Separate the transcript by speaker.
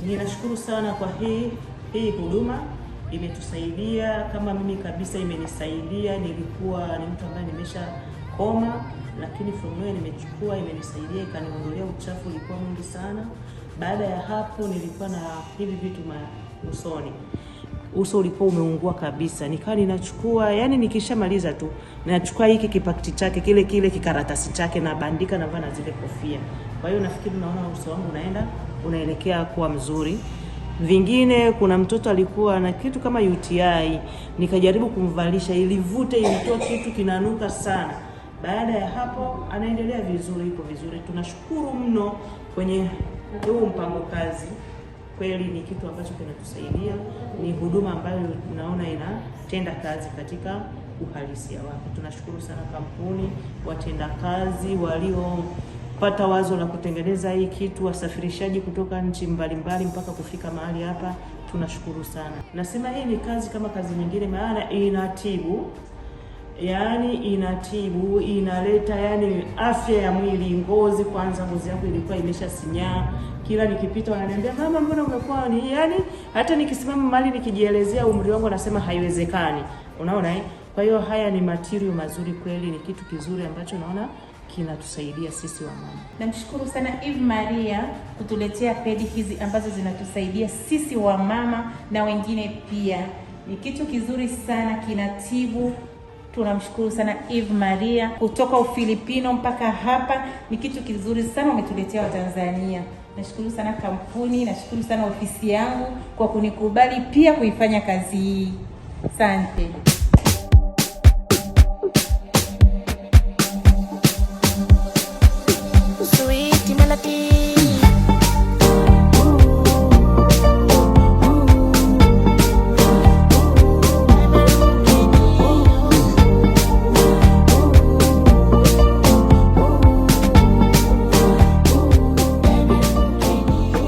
Speaker 1: Ninashukuru sana kwa hii huduma, imetusaidia. Kama mimi kabisa imenisaidia. Nilikuwa ni mtu ambaye nimesha koma, lakini formula nimechukua imenisaidia, ikaniondolea uchafu ulikuwa mwingi sana. Baada ya hapo nilikuwa na hivi vitu usoni. Uso ulikuwa umeungua kabisa. Nikawa ninachukua, yani nikishamaliza tu, ninachukua hiki kipakiti chake, kile kikaratasi chake na bandika na vana zile kofia. Kwa hiyo nafikiri naona uso wangu unaelekea kuwa mzuri. Vingine, kuna mtoto alikuwa na kitu kama UTI, nikajaribu kumvalisha, ilivute, ilitoa kitu kinanuka sana. Baada ya hapo anaendelea vizuri, iko vizuri. Tunashukuru mno kwenye huu mpango kazi. Kweli ni kitu ambacho kinatusaidia, ni huduma ambayo tunaona inatenda kazi katika uhalisia wake. Tunashukuru sana kampuni, watenda kazi waliopata wazo la kutengeneza hii kitu, wasafirishaji kutoka nchi mbalimbali mpaka kufika mahali hapa. Tunashukuru sana. Nasema hii ni kazi kama kazi nyingine, maana inatibu. Yani inatibu, inaleta yani afya ya mwili, ngozi. Kwanza ngozi yangu ilikuwa imeshasinyaa. Kila nikipita wananiambia, "Mama, mbona umekuwa ni?" Yani hata nikisimama mahali nikijielezea umri wangu nasema haiwezekani. Unaona Kwa hiyo haya ni material mazuri kweli, ni kitu kizuri ambacho naona kinatusaidia sisi wamama.
Speaker 2: Namshukuru sana Eve Maria kutuletea pedi hizi ambazo zinatusaidia sisi wamama na wengine pia. Ni kitu kizuri sana, kinatibu. Tunamshukuru sana Eve Maria kutoka Ufilipino mpaka hapa. Ni kitu kizuri sana umetuletea Watanzania. Nashukuru sana kampuni, nashukuru sana ofisi yangu kwa kunikubali pia kuifanya kazi hii. Asante.